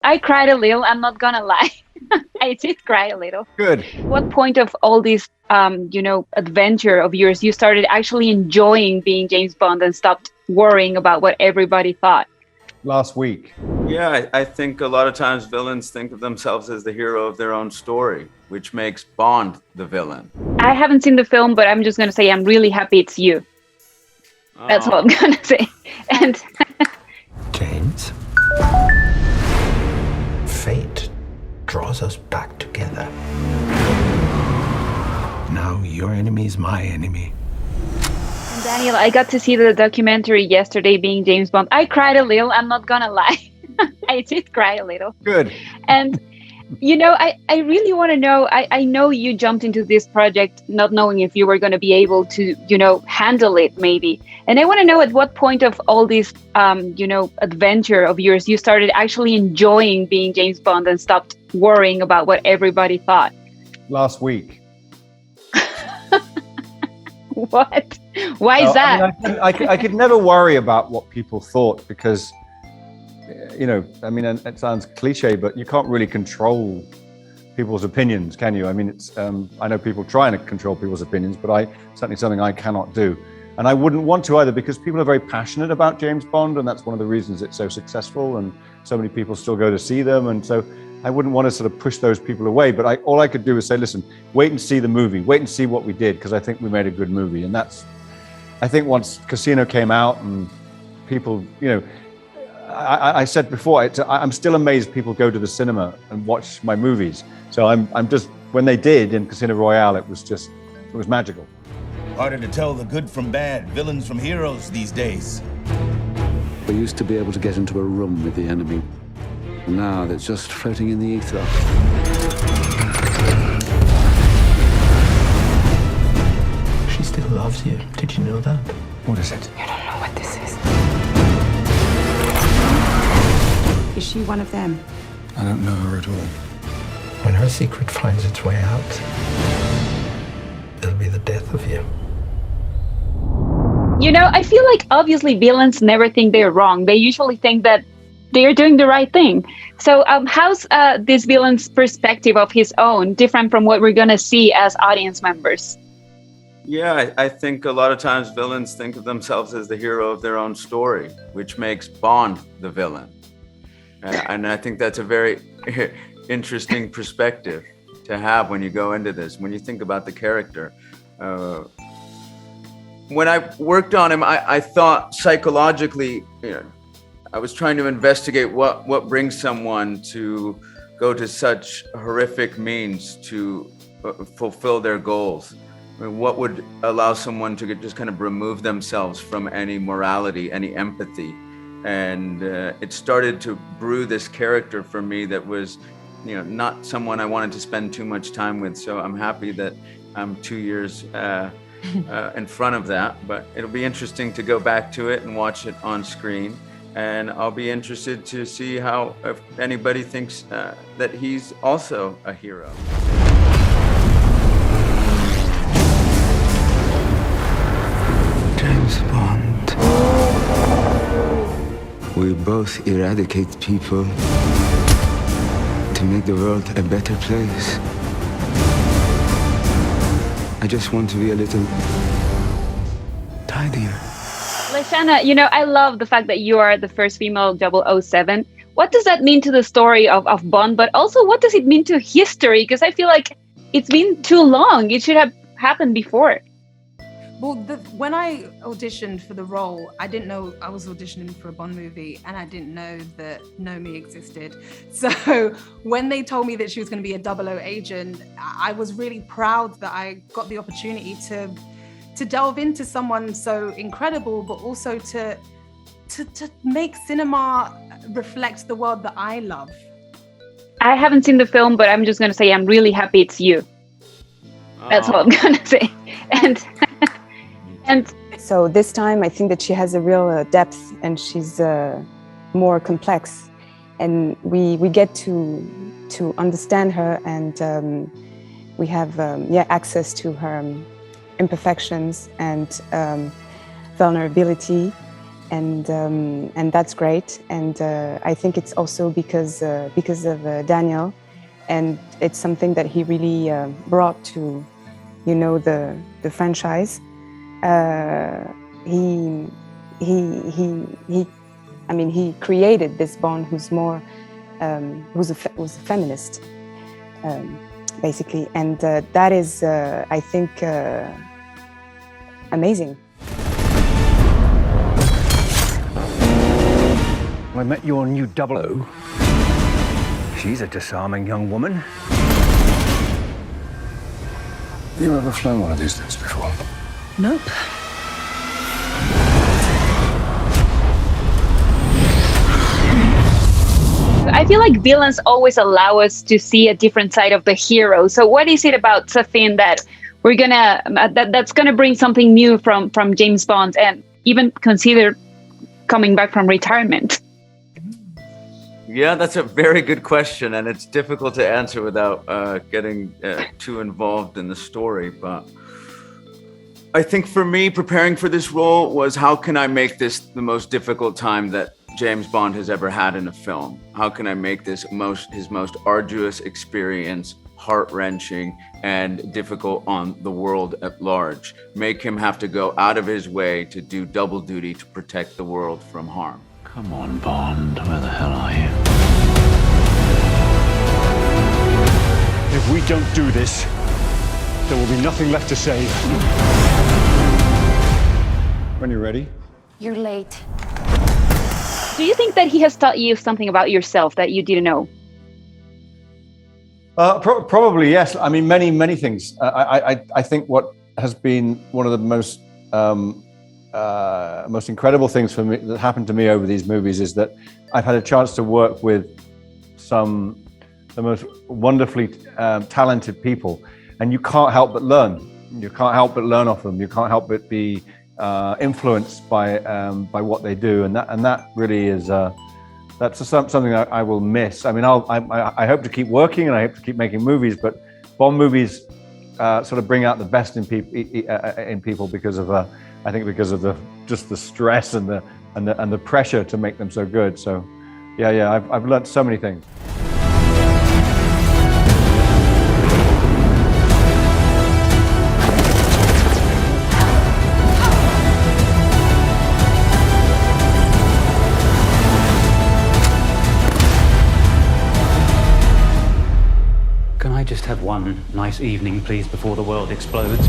I cried a little. I'm not gonna lie. I did cry a little. Good. What point of all this, adventure of yours, you started actually enjoying being James Bond and stopped worrying about what everybody thought? Last week. Yeah, I think a lot of times villains think of themselves as the hero of their own story, which makes Bond the villain. I haven't seen the film, but I'm just gonna say I'm really happy it's you. That's what I'm gonna say. And James, fate draws us back together. Now your enemy is my enemy. Daniel, I got to see the documentary yesterday, being James Bond. I cried a little. I'm not gonna lie. I did cry a little. Good. And I really want to know, I know you jumped into this project not knowing if you were going to be able to, handle it maybe. And I want to know at what point of all this, adventure of yours, you started actually enjoying being James Bond and stopped worrying about what everybody thought. Last week. What? Why is that? I could never worry about what people thought because, and it sounds cliche, but you can't really control people's opinions, can you? I mean, I know people trying to control people's opinions, but certainly something I cannot do. And I wouldn't want to either because people are very passionate about James Bond, and that's one of the reasons it's so successful and so many people still go to see them. And so I wouldn't want to sort of push those people away, but all I could do is say, listen, wait and see the movie, wait and see what we did, because I think we made a good movie. And I think once Casino came out and people, I said before, I'm still amazed people go to the cinema and watch my movies. So I'm just, when they did in Casino Royale, it was magical. Harder to tell the good from bad, villains from heroes these days. We used to be able to get into a room with the enemy. Now they're just floating in the ether. She still loves you. Did you know that? What is it? You don't know what this is. Is she one of them? I don't know her at all. When her secret finds its way out, it'll be the death of you. I feel like obviously villains never think they're wrong. They usually think that they're doing the right thing. So how's this villain's perspective of his own different from what we're going to see as audience members? Yeah, I think a lot of times villains think of themselves as the hero of their own story, which makes Bond the villain. And I think that's a very interesting perspective to have when you go into this, when you think about the character. When I worked on him, I thought psychologically, I was trying to investigate what brings someone to go to such horrific means to fulfill their goals. I mean, what would allow someone to just kind of remove themselves from any morality, any empathy? And it started to brew this character for me that was, not someone I wanted to spend too much time with. So I'm happy that I'm 2 years in front of that. But it'll be interesting to go back to it and watch it on screen. And I'll be interested to see if anybody thinks that he's also a hero. James Bond. We both eradicate people to make the world a better place. I just want to be a little tidier. Leshana, I love the fact that you are the first female 007. What does that mean to the story of Bond? But also, what does it mean to history? Because I feel like it's been too long. It should have happened before. Well, when I auditioned for the role, I didn't know I was auditioning for a Bond movie, and I didn't know that Nomi existed. So when they told me that she was going to be a 00 agent, I was really proud that I got the opportunity to delve into someone so incredible, but also to make cinema reflect the world that I love. I haven't seen the film, but I'm just going to say I'm really happy it's you. That's what I'm going to say. And so this time I think that she has a real depth, and she's more complex, and we get to understand her, and we have access to her imperfections and vulnerability, and that's great. And I think it's also because of Daniel, and it's something that he really brought to, you know, the franchise. He created this Bond who's more who's a feminist, basically, and that is, I think, amazing. I met your new 00. She's a disarming young woman. Have you ever flown one of these things before? Nope. I feel like villains always allow us to see a different side of the hero. So what is it about Safin that we're gonna that's gonna bring something new from James Bond, and even consider coming back from retirement? Yeah, that's a very good question, and it's difficult to answer without getting too involved in the story. But I think for me, preparing for this role was, how can I make this the most difficult time that James Bond has ever had in a film? How can I make this his most arduous experience, heart-wrenching and difficult on the world at large? Make him have to go out of his way to do double duty to protect the world from harm. Come on, Bond. Where the hell are you? If we don't do this, there will be nothing left to save. When you're ready. You're late. Do you think that he has taught you something about yourself that you didn't know? Probably, yes. I mean, many things. I think what has been one of the most incredible things for me that happened to me over these movies is that I've had a chance to work with the most wonderfully talented people, and you can't help but learn. You can't help but learn off them. You can't help but be influenced by what they do, and that really is that's something I will miss. I mean, I hope to keep working and I hope to keep making movies, but Bond movies sort of bring out the best in people because of I think because of the stress and the pressure to make them so good. So yeah, I've learned so many things. Can I just have one nice evening, please, before the world explodes?